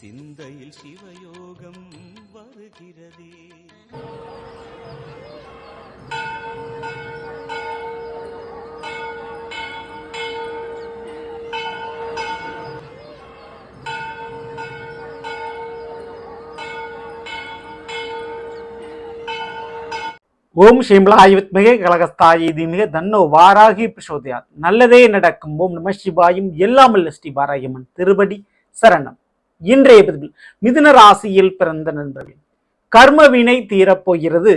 சிந்தையில் சிவயோகம் வருகிறதே. ஓம் ஸ்ரீம்லாய் வித்மகே கலகஸ்தாயி தீமிக தன்னோ வாராகி பிரசோதயாத். நல்லதே நடக்கும். ஓம் நம சிவாயும். எல்லாமல்ல ஸ்ரீ வாராகியம்மன் திருவடி சரணம். இன்றைய பதிவில் மிதுன ராசியில் பிறந்த நண்பர்கள், கர்ம வினை தீரப்போகிறது.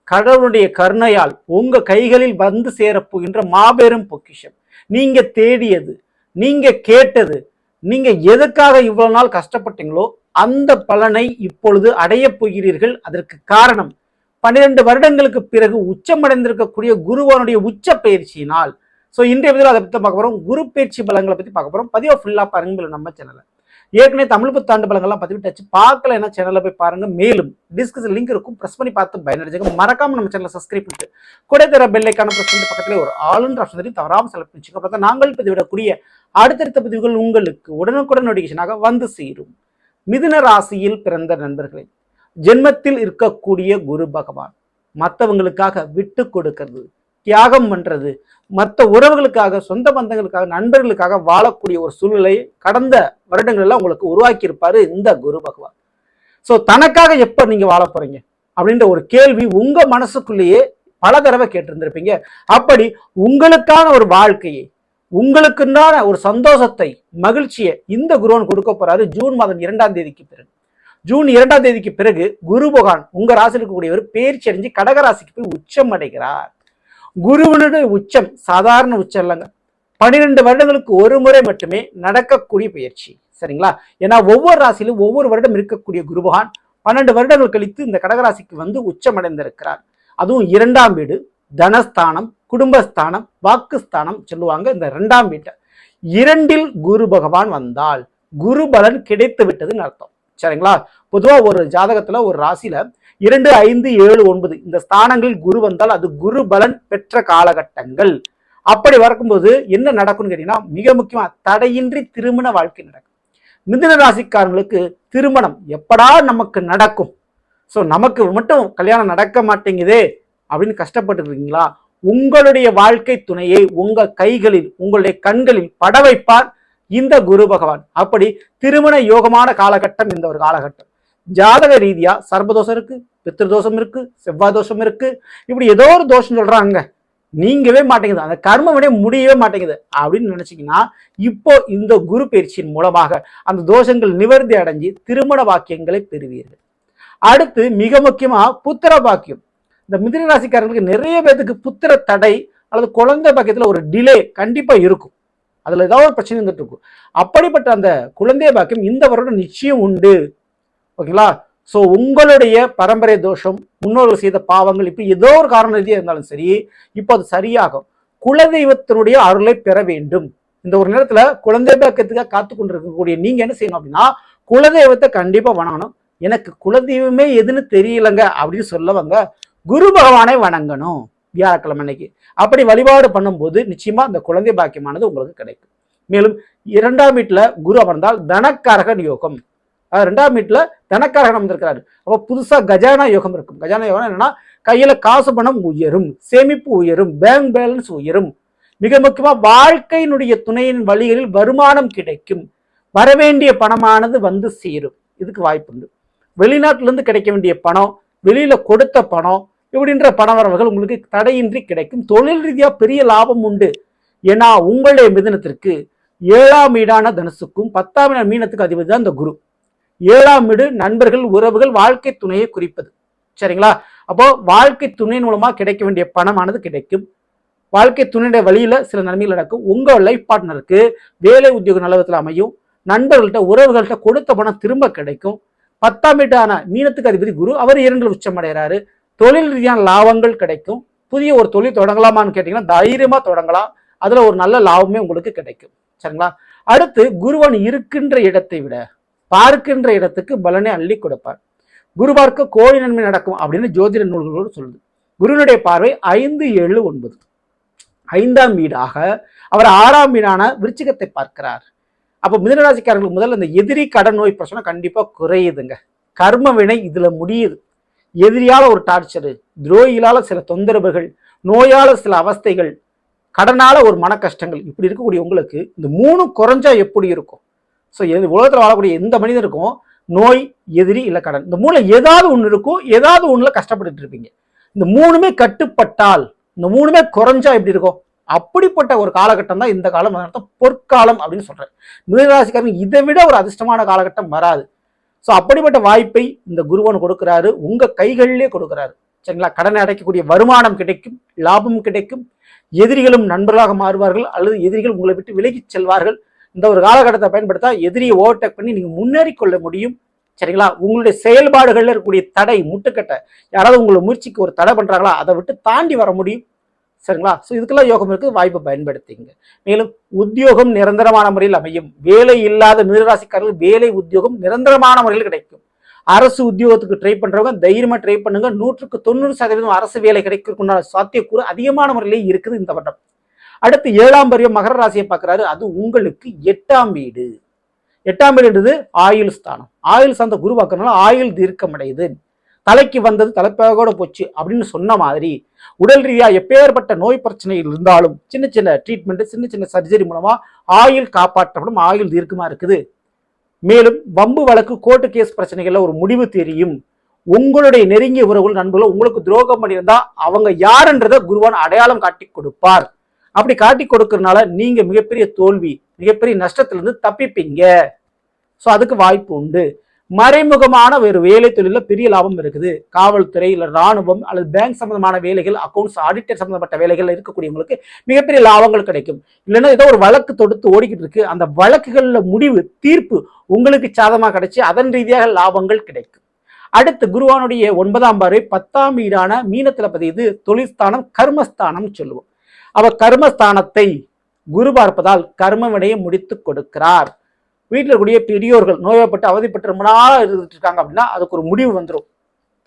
கடவுளுடைய கருணையால் உங்க கைகளில் வந்து சேரப்போகின்ற மாபெரும் பொக்கிஷம். நீங்க தேடியது, நீங்க கேட்டது, நீங்க எதுக்காக இவ்வளவு நாள் கஷ்டப்பட்டீங்களோ அந்த பலனை இப்பொழுது அடைய போகிறீர்கள். அதற்கு காரணம் 12 வருடங்களுக்கு பிறகு உச்சமடைந்திருக்கக்கூடிய குருவானுடைய உச்ச பயிற்சியினால். ஸோ இன்றைய பதிவில் அதை பற்றி பார்க்க போகிறோம். குரு பயிற்சி பலங்களை பற்றி பார்க்க போகிறோம். பதிவாக ஃபுல்லாக பாருங்க நம்ம சேனலில். ஏற்கனவே தமிழ் புத்தாண்டு பலங்கள்லாம் பதிவிட்டாச்சு, பார்க்கல என்ன சேனலில் போய் பாருங்க. மேலும் டிஸ்கிரிப்ஷன் லிங்க் இருக்கும், ப்ரெஸ் பண்ணி பார்த்து பயனடைஞ்சுங்க. மறக்காம நம்ம சேனலை சப்ஸ்கிரைப் பண்ணிட்டு கூட தர பெல்லைக்கான ப்ரெஸ் பண்ணிட்டு பக்கத்தில் ஒரு ஆளுன்ற ஆப்ஷன் தெரியும், தவறாமல் செலக்ட் பண்ணிச்சுங்க. பார்த்தா நாங்கள் பதிவிடக்கூடிய அடுத்தடுத்த பதிவுகள் உங்களுக்கு உடனுக்குடன் நோட்டிஃபிகேஷனாக வந்து சேரும். மிதுன ராசியில் பிறந்த நண்பர்களே, ஜென்மத்தில் இருக்கக்கூடிய குரு பகவான் மற்றவங்களுக்காக விட்டு கொடுக்கிறது, தியாகம் பண்றது, மற்ற உறவுகளுக்காக, சொந்த பந்தங்களுக்காக, நண்பர்களுக்காக வாழக்கூடிய ஒரு சூழ்நிலையை கடந்த வருடங்கள்லாம் உங்களுக்கு உருவாக்கி இருப்பாரு இந்த குரு பகவான். ஸோ தனக்காக எப்ப நீங்க வாழ போறீங்க அப்படின்ற ஒரு கேள்வி உங்க மனசுக்குள்ளேயே பல தடவை கேட்டிருந்திருப்பீங்க. அப்படி உங்களுக்கான ஒரு வாழ்க்கையை, உங்களுக்குண்டான ஒரு சந்தோஷத்தை, மகிழ்ச்சியை இந்த குருவன் கொடுக்க போறாரு ஜூன் மாதம் 2ஆம் தேதிக்கு பிறகு. ஜூன் 2ஆம் தேதிக்கு பிறகு குரு பகவான் உங்க ராசியில் இருக்கக்கூடியவர் பேர்ச்சி அடைஞ்சு கடகராசிக்கு போய் உச்சம் அடைகிறார். குருவனுடைய உச்சம் சாதாரண உச்சம் இல்லைங்க, 12 வருடங்களுக்கு ஒரு முறை மட்டுமே நடக்கக்கூடிய பயிற்சி. சரிங்களா? ஏன்னா ஒவ்வொரு ராசியிலும் ஒவ்வொரு வருடம் இருக்கக்கூடிய குரு பகவான் 12 வருடங்கள் கழித்து இந்த கடகராசிக்கு வந்து உச்சம் அடைந்திருக்கிறார். அதுவும் 2ஆம் வீடு, தனஸ்தானம், குடும்பஸ்தானம், வாக்குஸ்தானம் சொல்லுவாங்க. இந்த 2ஆம் வீட்டை 2இல் குரு பகவான் வந்தால் குரு பலன் கிடைத்து விட்டதுன்னு அர்த்தம். சரிங்களா? பொதுவா ஒரு ஜாதகத்துல ஒரு ராசியில 2, 5, 7, 9 இந்த ஸ்தானங்களில் குரு வந்தால் அது குரு பலன் பெற்ற காலகட்டங்கள். அப்படி வரும்போது என்ன நடக்கும்னு கேட்டீங்கன்னா, மிக முக்கியமா தடையின்றி திருமண வாழ்க்கை நடக்கும். மிதுன ராசிக்காரங்களுக்கு திருமணம் எப்படா நமக்கு நடக்கும், ஸோ நமக்கு மட்டும் கல்யாணம் நடக்க மாட்டேங்குதே அப்படின்னு கஷ்டப்பட்டு இருக்கீங்களா? உங்களுடைய வாழ்க்கை துணையை உங்க கைகளில், உங்களுடைய கண்களில் பட வைப்பார் இந்த குரு பகவான். அப்படி திருமண யோகமான காலகட்டம் இந்த ஒரு காலகட்டம். ஜாதக ரீதியா சர்பதோஷம் இருக்கு, பித்ருதோஷம் இருக்கு, செவ்வாய் தோஷம் இருக்கு, இப்படி ஏதோ ஒரு தோஷம் சொல்றாங்க, நீங்கவே மாட்டேங்குது, அந்த கர்ம விட முடியவே மாட்டேங்குது அப்படின்னு நினைச்சீங்கன்னா, இப்போ இந்த குரு பயிற்சியின் மூலமாக அந்த தோஷங்கள் நிவர்த்தி அடைஞ்சு திருமண வாக்கியங்களை பெறுவீர்கள். அடுத்து மிக முக்கியமா புத்திர பாக்கியம். இந்த மிதுன ராசிக்காரர்களுக்கு நிறைய பேருக்கு புத்திர தடை அல்லது குழந்தை பாக்கியத்துல ஒரு டிலே கண்டிப்பா இருக்கும். அதுல ஏதாவது ஒரு பிரச்சனை இருந்துட்டு இருக்கும். அப்படிப்பட்ட அந்த குழந்தை பாக்கியம் இந்த வருடம் நிச்சயம் உண்டு. ஓகேங்களா? ஸோ உங்களுடைய பரம்பரை தோஷம், முன்னோர்கள் செய்த பாவங்கள், இப்படி ஏதோ ஒரு காரண ரீதியாக இருந்தாலும் சரி, இப்போ அது சரியாகும். குலதெய்வத்தினுடைய அருளை பெற வேண்டும். இந்த ஒரு நேரத்துல குழந்தை பாக்கியத்துக்காக காத்து கொண்டிருக்கக்கூடிய நீங்க என்ன செய்யணும் அப்படின்னா, குலதெய்வத்தை கண்டிப்பா வணங்கணும். எனக்கு குலதெய்வமே எதுன்னு தெரியலங்க அப்படின்னு சொல்லவங்க குரு பகவானை வணங்கணும் வியாழக்கிழமை அன்னைக்கு. அப்படி வழிபாடு பண்ணும்போது நிச்சயமா அந்த குழந்தை பாக்கியமானது உங்களுக்கு கிடைக்கும். மேலும் 2ஆம் வீட்டுல குரு அமர்ந்தால் தனக்காரகன் யோகம். 2ஆம் வீட்டுல தனக்காரகன் அமர்ந்திருக்கிறாரு. அப்போ புதுசா கஜானா யோகம் இருக்கும். கஜானா யோகம் என்னன்னா, கையில காசு பணம் உயரும், சேமிப்பு உயரும், பேங்க் பேலன்ஸ் உயரும். மிக முக்கியமா வாழ்க்கையினுடைய துணையின் வழிகளில் வருமானம் கிடைக்கும். வரவேண்டிய பணமானது வந்து சேரும். இதுக்கு வாய்ப்புண்டு. வெளிநாட்டுல இருந்து கிடைக்க வேண்டிய பணம், வெளியில கொடுத்த பணம், இப்படின்ற பண வரவுகள் உங்களுக்கு தடையின்றி கிடைக்கும். தொழில் ரீதியா பெரிய லாபம் உண்டு. ஏன்னா உங்களுடைய மிதுனத்திற்கு 7ஆம் வீடான தனுசுக்கும் 10ஆம் வீடான மீனத்துக்கு அதிபதி தான் இந்த குரு. 7ஆம் வீடு நண்பர்கள், உறவுகள், வாழ்க்கை துணையை குறிப்பது. சரிங்களா? அப்போ வாழ்க்கை துணையின் மூலமா கிடைக்க வேண்டிய பணமானது கிடைக்கும். வாழ்க்கை துணையுடைய வழியில சில நன்மைகள் நடக்கும். உங்க லைஃப் பார்ட்னருக்கு வேலை உத்தியோக நிலவரத்தில் அமையும். நண்பர்கள்ட்ட, உறவுகள்கிட்ட கொடுத்த பணம் திரும்ப கிடைக்கும். 10ஆம் வீட்டான மீனத்துக்கு அதிபதி குரு, அவர் 2இல் உச்சம் அடைகிறாரு. தொழில் ரீதியான லாபங்கள் கிடைக்கும். புதிய ஒரு தொழில் தொடங்கலாமான்னு கேட்டீங்கன்னா தைரியமா தொடங்கலாம். அதுல ஒரு நல்ல லாபமே உங்களுக்கு கிடைக்கும். சரிங்களா? அடுத்து குருவன் இருக்கின்ற இடத்தை விட பார்க்கின்ற இடத்துக்கு பலனை அள்ளி கொடுப்பார். குரு பார்க்க கோடி நன்மை நடக்கும் அப்படின்னு ஜோதிட நூல்களோடு சொல்லுது. குருனுடைய பார்வை 5, 7, 9 5ஆம் வீடாக அவர் 6ஆம் வீடான விருச்சிகத்தை பார்க்கிறார். அப்போ மிதுனராசிக்காரர்களுக்கு முதல்ல இந்த எதிரி கடன் நோய் பிரச்சனை கண்டிப்பா குறையுதுங்க. கர்ம வினை இதுல முடியுது. எதிரியால ஒரு டார்ச்சரு, துரோகிகளால சில தொந்தரவுகள், நோயால சில அவஸ்தைகள், கடனால ஒரு மன கஷ்டங்கள், இப்படி இருக்கக்கூடிய உங்களுக்கு இந்த 3 குறைஞ்சா எப்படி இருக்கும்? ஸோ உலகத்தில் வாழக்கூடிய எந்த மனிதருக்கும் நோய், எதிரி இல்லை கடன், இந்த 3ல ஏதாவது ஒன்று இருக்கும். ஏதாவது ஒண்ணுல கஷ்டப்பட்டு இருப்பீங்க. இந்த 3மே கட்டுப்பட்டால், இந்த 3மே குறைஞ்சா எப்படி இருக்கும்? அப்படிப்பட்ட ஒரு காலகட்டம் தான் இந்த காலம், பொற்காலம் அப்படின்னு சொல்றேன். மிதுனராசிக்காரங்க இதை விட ஒரு அதிர்ஷ்டமான காலகட்டம் வராது. ஸோ அப்படிப்பட்ட வாய்ப்பை இந்த குருவன் கொடுக்கிறாரு, உங்க கைகளிலே கொடுக்கிறாரு. சரிங்களா? கடனை அடைக்கக்கூடிய வருமானம் கிடைக்கும், லாபம் கிடைக்கும், எதிரிகளும் நண்பர்களாக மாறுவார்கள், அல்லது எதிரிகள் உங்களை விட்டு விலகி செல்வார்கள். இந்த ஒரு காலகட்டத்தை பயன்படுத்தா எதிரியை ஓவர்டேக் பண்ணி நீங்க முன்னேறி கொள்ள முடியும். சரிங்களா? உங்களுடைய செயல்பாடுகள்ல இருக்கக்கூடிய தடை, முட்டுக்கட்டை, யாராவது உங்களை முயற்சிக்கு ஒரு தடை பண்றாங்களா, அதை விட்டு தாண்டி வர முடியும். சரிங்களா? ஸோ இதுக்கெல்லாம் யோகம் இருக்குது, வாய்ப்பை பயன்படுத்திங்க. மேலும் உத்தியோகம் நிரந்தரமான முறையில் அமையும். வேலை இல்லாத மிதுனராசிக்காரர்கள் வேலை உத்தியோகம் நிரந்தரமான முறையில் கிடைக்கும். அரசு உத்தியோகத்துக்கு ட்ரை பண்றவங்க தைரியமா ட்ரை பண்ணுங்க. 100% அரசு வேலை கிடைக்கிறதுக்குண்டான சாத்தியக்கூறு அதிகமான முறையிலே இருக்குது இந்த வருடம். அடுத்து 7ஆம் பரிவம் மகர ராசியை பார்க்கிறாரு. அது உங்களுக்கு 8ஆம் வீடு. 8ஆம் வீடுன்றது ஆயுள் ஸ்தானம். ஆயுள் சார்ந்த குரு பார்க்கறதுனால ஆயுள் தீர்க்கம் அடையுது. தலைக்கு வந்தது தலைப்பாகோட போச்சு அப்படின்னு சொன்ன மாதிரி, உடல் ரீதியா எப்பேற்பட்ட நோய் பிரச்சனைகள் இருந்தாலும் சின்ன சின்ன ட்ரீட்மெண்ட், சின்ன சின்ன சர்ஜரி மூலமா ஆயுள் காப்பாற்றப்படும், ஆயுள் தீர்க்கமா இருக்குது. மேலும் வம்பு வழக்கு, கோர்ட்டு கேஸ் பிரச்சனைகள்ல ஒரு முடிவு தெரியும். உங்களுடைய நெருங்கிய உறவுகள், நண்பர்கள் உங்களுக்கு துரோகம் பண்ணியிருந்தா அவங்க யாருன்றதை குருவான் அடையாளம் காட்டி கொடுப்பார். அப்படி காட்டி கொடுக்கறதுனால நீங்க மிகப்பெரிய தோல்வி, மிகப்பெரிய நஷ்டத்திலிருந்து தப்பிப்பீங்க. ஸோ அதுக்கு வாய்ப்பு உண்டு. மறைமுகமான ஒரு வேலை தொழில பெரிய லாபம் இருக்குது. காவல்துறை, இல்லை ராணுவம், அல்லது பேங்க் சம்பந்தமான வேலைகள், அக்கௌண்ட்ஸ், ஆடிட்டர் சம்பந்தப்பட்ட வேலைகள் இருக்கக்கூடியவங்களுக்கு மிகப்பெரிய லாபங்கள் கிடைக்கும். இல்லைன்னா ஏதோ ஒரு வழக்கு தொடுத்து ஓடிக்கிட்டு இருக்கு, அந்த வழக்குகள்ல முடிவு, தீர்ப்பு உங்களுக்கு சாதகமாக கிடைச்சி அதன் ரீதியாக லாபங்கள் கிடைக்கும். அடுத்து குருவானுடைய 9ஆம் பார்வை 10ஆம் வீடான மீனத்துல பதிவு. தொழில்ஸ்தானம், கர்மஸ்தானம் சொல்லுவோம். அவர் கர்மஸ்தானத்தை குரு பார்ப்பதால் கர்ம வினையை முடித்து கொடுக்கிறார். வீட்டில் இருக்கக்கூடிய பெரியோர்கள் நோயப்பட்டு அவதிப்பட்டு ரொம்ப நாள் இருந்துட்டு இருக்காங்க அப்படின்னா அதுக்கு ஒரு முடிவு வந்துடும்.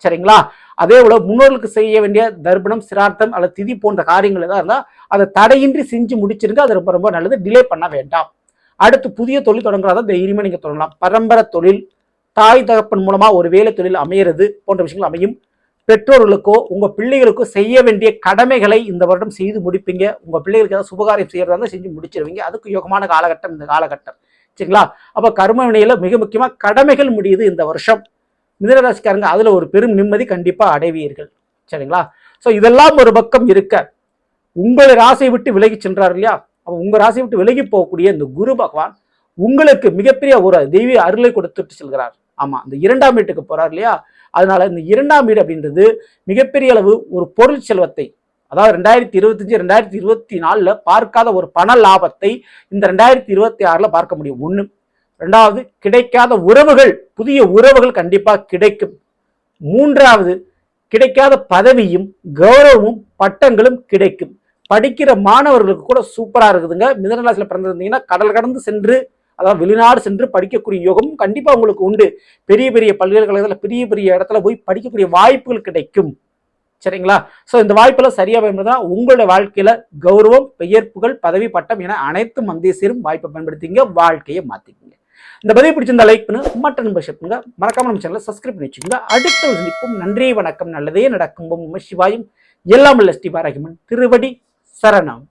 சரிங்களா? அதே போல முன்னோர்களுக்கு செய்ய வேண்டிய தர்ப்பணம், சிரார்த்தம் அல்லது திதி போன்ற காரியங்கள் எதாவது இருந்தால் அதை தடையின்றி செஞ்சு முடிச்சிருங்க. அது ரொம்ப ரொம்ப நல்லது. டிலே பண்ண வேண்டாம். அடுத்து புதிய தொழில் தொடங்குறதா தைரியமா நீங்க தொடங்கலாம். பரம்பரை தொழில், தாய் தகப்பன் மூலமா ஒரு வேலை தொழில் அமையிறது போன்ற விஷயங்கள் அமையும். பெற்றோர்களுக்கோ உங்க பிள்ளைகளுக்கோ செய்ய வேண்டிய கடமைகளை இந்த வருடம் செய்து முடிப்பீங்க. உங்க பிள்ளைகளுக்கு ஏதாவது சுபகாரியம் செய்யறதா இருந்தால் செஞ்சு முடிச்சிருவீங்க. அதுக்கு யோகமான காலகட்டம் இந்த காலகட்டம். சரிங்களா? அப்ப கர்ம வினையில மிக முக்கியமா கடமைகள் முடியுது இந்த வருஷம். மிதுனராசிக்காரங்க அதுல ஒரு பெரும் நிம்மதி கண்டிப்பா அடைவீர்கள். சரிங்களா? ஸோ இதெல்லாம் ஒரு பக்கம் இருக்க, உங்களை ராசியை விட்டு விலகி சென்றார் இல்லையா? அப்ப உங்க ராசியை விட்டு விலகி போகக்கூடிய இந்த குரு பகவான் உங்களுக்கு மிகப்பெரிய ஒரு தெய்வீக அருளை கொடுத்துட்டு செல்கிறார். ஆமா, இந்த 2ஆம் வீட்டுக்கு போறார் இல்லையா? அதனால இந்த 2ஆம் வீடு அப்படின்றது மிகப்பெரிய அளவு ஒரு பொருள் செல்வத்தை, அதாவது 2025 2024 பார்க்காத ஒரு பண லாபத்தை இந்த 2026 பார்க்க முடியும். 1. 2வது, கிடைக்காத உறவுகள், புதிய உறவுகள் கண்டிப்பா கிடைக்கும். 3வது, கிடைக்காத பதவியும் கௌரவமும் பட்டங்களும் கிடைக்கும். படிக்கிற மாணவர்களுக்கு கூட சூப்பரா இருக்குதுங்க. மிதுனராசியில பிறந்திருந்தீங்கன்னா கடல் கடந்து சென்று, அதாவது வெளிநாடு சென்று படிக்கக்கூடிய யோகமும் கண்டிப்பா உங்களுக்கு உண்டு. பெரிய பெரிய பல்கலைக்கழகத்தில் பெரிய பெரிய இடத்துல போய் படிக்கக்கூடிய வாய்ப்புகள் கிடைக்கும். சரிங்களா? ஸோ இந்த வாய்ப்பெல்லாம் சரியா பயன்படுத்தினா உங்களுடைய வாழ்க்கையில கௌரவம், பெயர், புகழ், பதவி, பட்டம் என அனைத்தும் வந்தே சேரும். வாய்ப்பை பயன்படுத்திங்க, வாழ்க்கையை மாத்திக்கங்க. இந்த பதிவு பிடிச்சிருந்தா லைக் பண்ணுங்க, மற்ற நண்பர் ஷேர் பண்ணுங்க, மறக்காம நம்ம சேனலை சப்ஸ்கிரைப் பண்ணி வச்சுக்கோங்க. அடுத்த ஒரு சந்திப்பும். நன்றி, வணக்கம். நல்லதே நடக்கும். சிவாயும் எல்லாம் ஸ்ரீ பாராகியம்மன் திருவடி சரணம்.